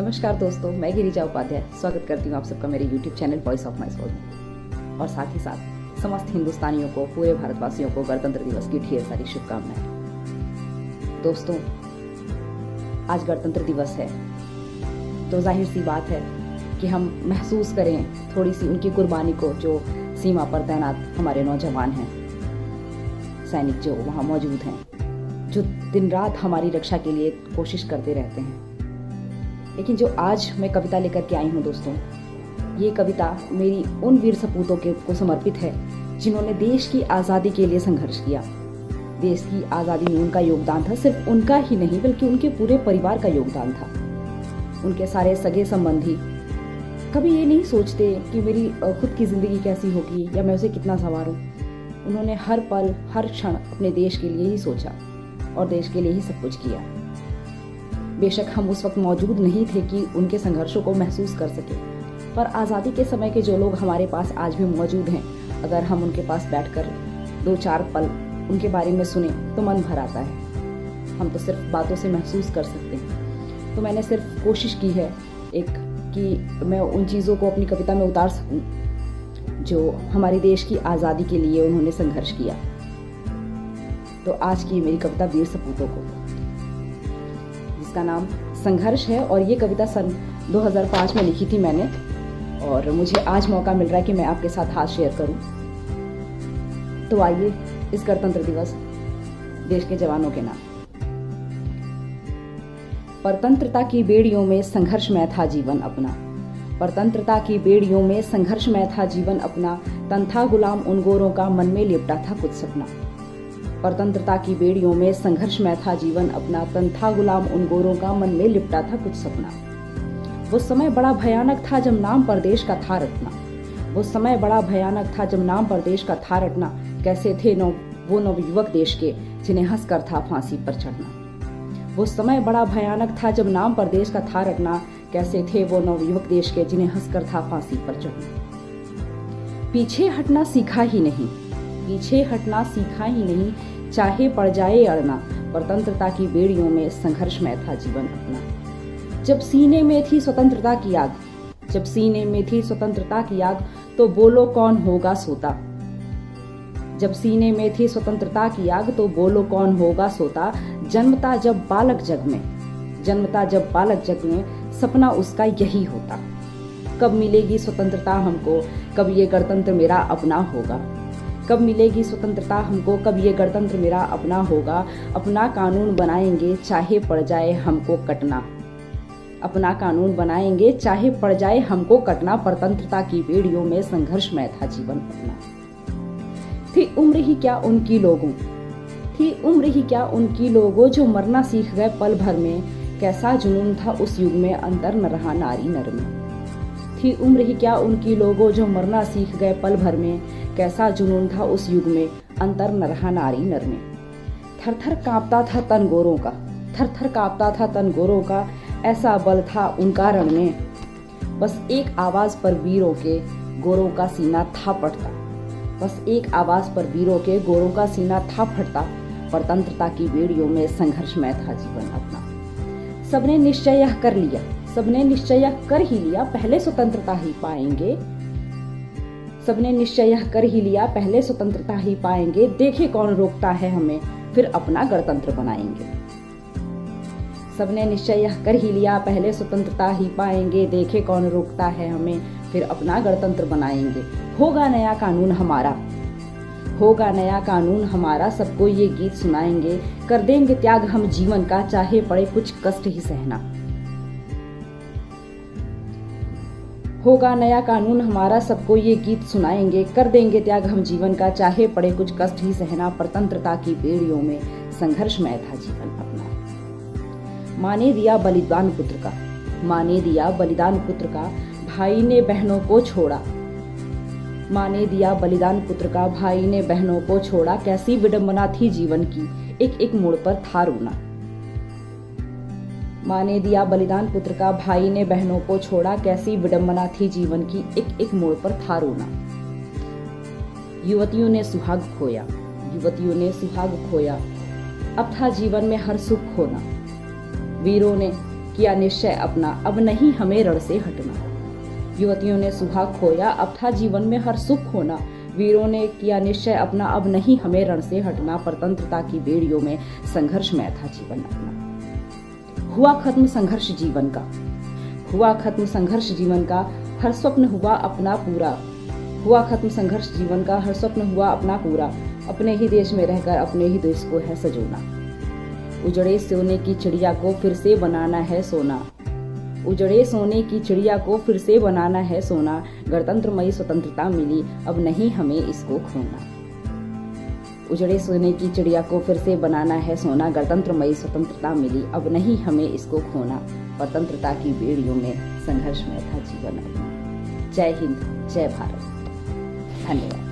नमस्कार दोस्तों, मैं गिरिजा उपाध्याय स्वागत करती हूँ आप सबका मेरे YouTube channel voice of my soul में। और साथ ही साथ समस्त हिंदुस्तानियों को, पूरे भारतवासियों को गणतंत्र दिवस की ढेर सारी शुभकामनाएं। दोस्तों, आज गणतंत्र दिवस है तो जाहिर सी बात है कि हम महसूस करें थोड़ी सी उनकी कुर्बानी को, जो सीमा पर तैनात हमारे नौजवान हैं, सैनिक जो वहाँ मौजूद हैं, जो दिन रात हमारी रक्षा के लिए कोशिश करते रहते हैं। लेकिन जो आज मैं कविता लेकर के आई हूँ दोस्तों, ये कविता मेरी उन वीर सपूतों को समर्पित है जिन्होंने देश की आज़ादी के लिए संघर्ष किया। देश की आज़ादी में उनका योगदान था, सिर्फ उनका ही नहीं बल्कि उनके पूरे परिवार का योगदान था। उनके सारे सगे संबंधी कभी ये नहीं सोचते कि मेरी खुद की ज़िंदगी कैसी होगी या मैं उसे कितना संवारूं। उन्होंने हर पल हर क्षण अपने देश के लिए ही सोचा और देश के लिए ही सब कुछ किया। बेशक हम उस वक्त मौजूद नहीं थे कि उनके संघर्षों को महसूस कर सके, पर आज़ादी के समय के जो लोग हमारे पास आज भी मौजूद हैं, अगर हम उनके पास बैठकर 2-4 पल उनके बारे में सुने तो मन भर आता है। हम तो सिर्फ बातों से महसूस कर सकते हैं। तो मैंने सिर्फ कोशिश की है कि मैं उन चीज़ों को अपनी कविता में उतार सकूं जो हमारे देश की आज़ादी के लिए उन्होंने संघर्ष किया। तो आज की मेरी कविता वीर सपूतों को, जिसका नाम संघर्ष है, और ये कविता सन 2005 में लिखी थी मैंने, और मुझे आज मौका मिल रहा है कि मैं आपके साथ हाथ शेयर करूं। तो आइए इस गणतंत्र दिवस देश के जवानों के नाम। परतंत्रता की बेड़ियों में संघर्षमय था जीवन अपना, परतंत्रता की बेड़ियों में संघर्षमय था जीवन अपना, तन था गुलाम उन गोरों का, मन में लिपटा था कुछ सपना। परतंत्रता की बेड़ियों में संघर्षमय था जीवन अपना, तन था गुलाम उन गोरों का, मन में लिपटा था कुछ सपना। वो समय बड़ा भयानक था जब नाम पर देश का था रटना, वो समय बड़ा भयानक था जब नाम पर देश का था रटना। कैसे थे वो नवयुवक देश के जिन्हें हंसकर था फांसी पर चढ़ना। वो समय बड़ा भयानक था जब नाम पर देश का था रटना, कैसे थे वो नवयुवक देश के जिन्हें हंसकर था फांसी पर चढ़ना। पीछे हटना सीखा ही नहीं, पीछे हटना सीखा ही नहीं, चाहे पड़ जाए अड़ना, परतंत्रता की बेड़ियों में संघर्षमय था जीवन अपना। जब सीने में थी स्वतंत्रता की आग, जब सीने में थी स्वतंत्रता की आग, तो बोलो कौन होगा सोता। जब सीने में थी स्वतंत्रता की आग, तो बोलो कौन होगा सोता। जन्मता जब बालक जग में, जन्मता जब बालक जग में, सपना उसका यही होता। कब मिलेगी स्वतंत्रता हमको, कब ये गणतंत्र मेरा अपना होगा। कब मिलेगी स्वतंत्रता हमको, कब ये गणतंत्र मेरा अपना होगा। अपना कानून बनाएंगे चाहे पड़ जाए हमको कटना, अपना कानून बनाएंगे चाहे पड़ जाए हमको कटना। परतंत्रता की बेड़ियों में संघर्षमय था जीवन अपना। थी उम्र ही क्या उनकी लोगों, थी उम्र ही क्या उनकी लोगों, जो मरना सीख गए पल भर में। कैसा जुनून था उस युग में, अंतर न रहा नारी नर में। थी उम्र ही क्या उनकी लोगों, जो मरना सीख गए पल भर में। कैसा जुनून था उस युग में, अंतर न रहा नारी नर में। थर थर कांपता था तन गोरों का, थर थर कांपता था तन गोरों का, ऐसा बल था उनका रण में। बस एक आवाज पर वीरों के गोरों का सीना था फटता, बस एक आवाज पर वीरों के गोरों का सीना था फटता। परतंत्रता की बेड़ियों में संघर्षमय था जीवन अपना। सबने निश्चय यह कर लिया, सबने निश्चय यह कर ही लिया, पहले स्वतंत्रता ही पाएंगे। सबने निश्चय यह कर ही लिया, पहले स्वतंत्रता ही पाएंगे। देखे कौन रोकता है हमें, फिर अपना गणतंत्र बनाएंगे। सबने निश्चय यह कर ही लिया, पहले स्वतंत्रता ही पाएंगे। देखे कौन रोकता है हमें, फिर अपना गणतंत्र बनाएंगे। होगा नया कानून हमारा, होगा नया कानून हमारा, सबको ये गीत सुनाएंगे। कर देंगे त्याग हम जीवन का, चाहे पड़े कुछ कष्ट ही सहना। होगा नया कानून हमारा, सबको ये गीत सुनाएंगे। कर देंगे त्याग हम जीवन का, चाहे पड़े कुछ कष्ट ही सहना। परतंत्रता की बेड़ियों में संघर्षमय था जीवन अपना। माँ ने दिया बलिदान पुत्र का, माँ ने दिया बलिदान पुत्र का, भाई ने बहनों को छोड़ा। माँ ने दिया बलिदान पुत्र का, भाई ने बहनों को छोड़ा। कैसी विडंबना थी जीवन की, एक एक मोड़ पर था रोना। माँ ने दिया बलिदान पुत्र का, भाई ने बहनों को छोड़ा। कैसी विडंबना थी जीवन की, एक एक मोड़ पर था रोना। युवतियों ने सुहाग खोया, युवतियों ने सुहाग खोया, अब था जीवन में हर सुख खोना। वीरों ने किया निश्चय अपना, अब नहीं हमें रण से हटना। युवतियों ने सुहाग खोया, अब था जीवन में हर सुख खोना। वीरों ने किया निश्चय अपना, अब नहीं हमें रण से हटना। परतंत्रता की बेड़ियों में संघर्षमय था जीवन अपना। हुआ खत्म संघर्ष जीवन का, हुआ खत्म संघर्ष जीवन का, हर स्वप्न हुआ अपना पूरा। हुआ खत्म संघर्ष जीवन का, हर स्वप्न हुआ अपना पूरा। अपने ही देश में रहकर अपने ही देश को है सजोना। उजड़े सोने की चिड़िया को फिर से बनाना है सोना। उजड़े सोने की चिड़िया को फिर से बनाना है सोना। गणतंत्रमयी स्वतंत्रता मिली, अब नहीं हमें इसको खोना। उजड़े सोने की चिड़िया को फिर से बनाना है सोना। गणतंत्रमयी स्वतंत्रता मिली, अब नहीं हमें इसको खोना। स्वतंत्रता की बेड़ियों में संघर्ष में था जीवन अपना। जय हिंद, जय भारत। धन्यवाद।